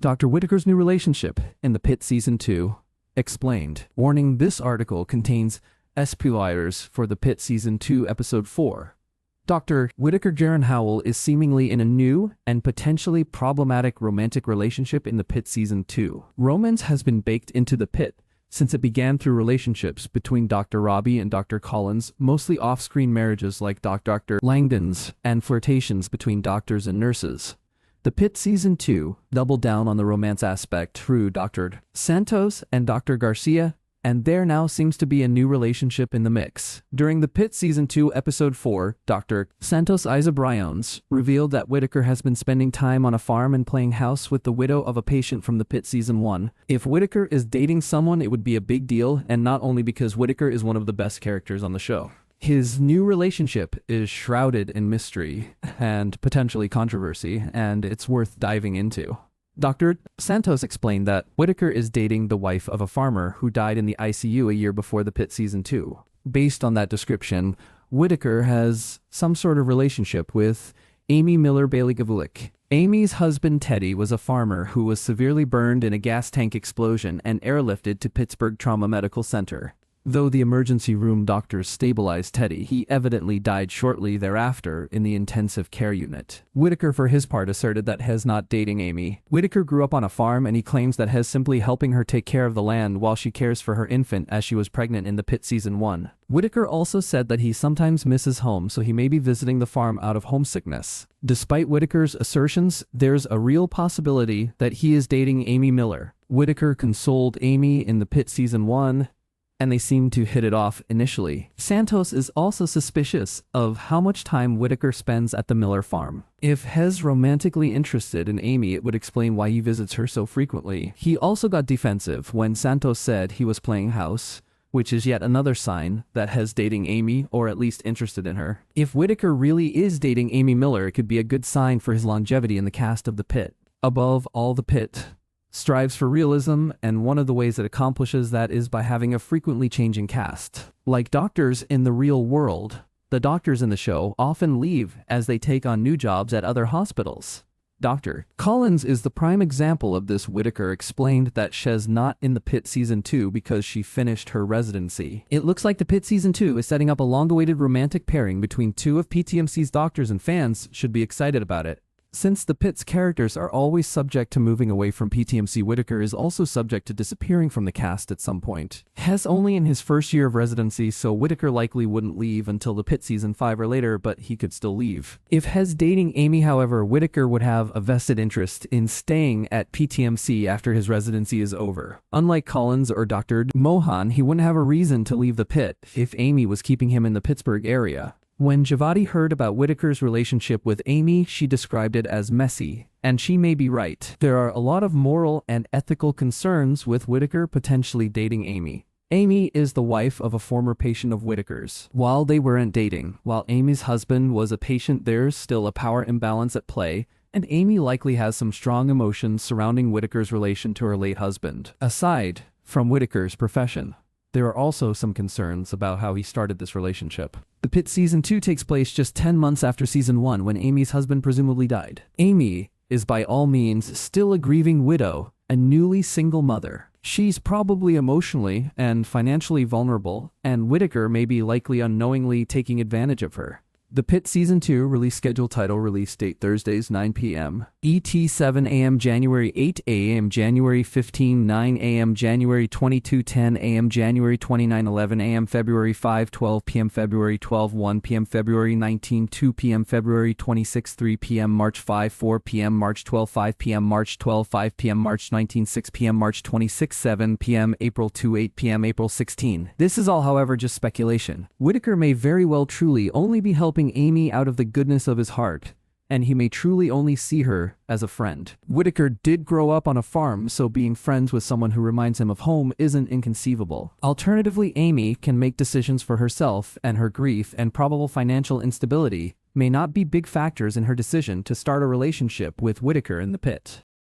Dr. Whitaker's new relationship in the Pitt Season 2 explained. Warning: this article contains spoilers for the Pitt Season 2 Episode 4. Dr. Whitaker Jaren Howell is seemingly in a new and potentially problematic romantic relationship in the Pitt Season 2. Romance has been baked into the Pitt since it began through relationships between Dr. Robbie and Dr. Collins, mostly off-screen marriages like Dr. Langdon's, and flirtations between doctors and nurses. The Pitt Season 2 doubled down on the romance aspect through Dr. Santos and Dr. Garcia, and there now seems to be a new relationship in the mix. During the Pitt Season 2 Episode 4, Dr. Santos Isa Briones revealed that Whitaker has been spending time on a farm and playing house with the widow of a patient from the Pitt Season 1. If Whitaker is dating someone, it would be a big deal, and not only because Whitaker is one of the best characters on the show. His new relationship is shrouded in mystery and potentially controversy, and it's worth diving into. Dr. Santos explained that Whitaker is dating the wife of a farmer who died in the ICU a year before the Pitt Season 2. Based on that description, Whitaker has some sort of relationship with Amy Miller Bailey-Gavulik. Amy's husband Teddy was a farmer who was severely burned in a gas tank explosion and airlifted to Pittsburgh Trauma Medical Center. Though the emergency room doctors stabilized Teddy, he evidently died shortly thereafter in the intensive care unit. Whitaker, for his part, asserted that Hez not dating Amy. Whitaker grew up on a farm, and he claims that Hez simply helping her take care of the land while she cares for her infant as she was pregnant in the Pitt Season 1. Whitaker also said that he sometimes misses home, so he may be visiting the farm out of homesickness. Despite Whitaker's assertions, there's a real possibility that he is dating Amy Miller. Whitaker consoled Amy in the Pitt Season 1, and they seem to hit it off initially. Santos is also suspicious of how much time Whitaker spends at the Miller farm. If Hez romantically interested in Amy, it would explain why he visits her so frequently. He also got defensive when Santos said he was playing house, which is yet another sign that Hez dating Amy, or at least interested in her. If Whitaker really is dating Amy Miller, it could be a good sign for his longevity in the cast of the Pitt. Above all, the Pitt strives for realism, and one of the ways it accomplishes that is by having a frequently changing cast. Like doctors in the real world, the doctors in the show often leave as they take on new jobs at other hospitals. Dr. Collins is the prime example of this. Whitaker explained that she's not in the Pitt Season 2 because she finished her residency. It looks like the Pitt Season 2 is setting up a long-awaited romantic pairing between two of PTMC's doctors, and fans should be excited about it. Since the Pitt's characters are always subject to moving away from PTMC, Whitaker is also subject to disappearing from the cast at some point. Hez only in his first year of residency, so Whitaker likely wouldn't leave until the Pitt Season 5 or later, but he could still leave. If Hez dating Amy, however, Whitaker would have a vested interest in staying at PTMC after his residency is over. Unlike Collins or Dr. Mohan, he wouldn't have a reason to leave the Pitt if Amy was keeping him in the Pittsburgh area. When Javati heard about Whitaker's relationship with Amy, she described it as messy, and she may be right. There are a lot of moral and ethical concerns with Whitaker potentially dating Amy. Amy is the wife of a former patient of Whitaker's. While they weren't dating, while Amy's husband was a patient, there's still a power imbalance at play, and Amy likely has some strong emotions surrounding Whitaker's relation to her late husband. Aside from Whitaker's profession, there are also some concerns about how he started this relationship. The Pitt Season 2 takes place just 10 months after Season 1, when Amy's husband presumably died. Amy is by all means still a grieving widow, a newly single mother. She's probably emotionally and financially vulnerable, and Whitaker may be likely unknowingly taking advantage of her. The Pitt Season 2 release schedule: title, release date Thursdays 9 p.m. ET 7 a.m. January 8 a.m. January 15 9 a.m. January 22 10 a.m. January 29 11 a.m. February 5 12 p.m. February 12 1 p.m. February 19 2 p.m. February 26 3 p.m. March 5 4 p.m. March 12 5 p.m. March 12 5 p.m. March 19 6 p.m. March 26 7 p.m. April 2 8 p.m. April 16. This is all, however, just speculation. Whitaker may very well truly only be helping Amy out of the goodness of his heart, and he may truly only see her as a friend. Whitaker did grow up on a farm, so being friends with someone who reminds him of home isn't inconceivable. Alternatively, Amy can make decisions for herself, and her grief and probable financial instability may not be big factors in her decision to start a relationship with Whitaker in the Pitt.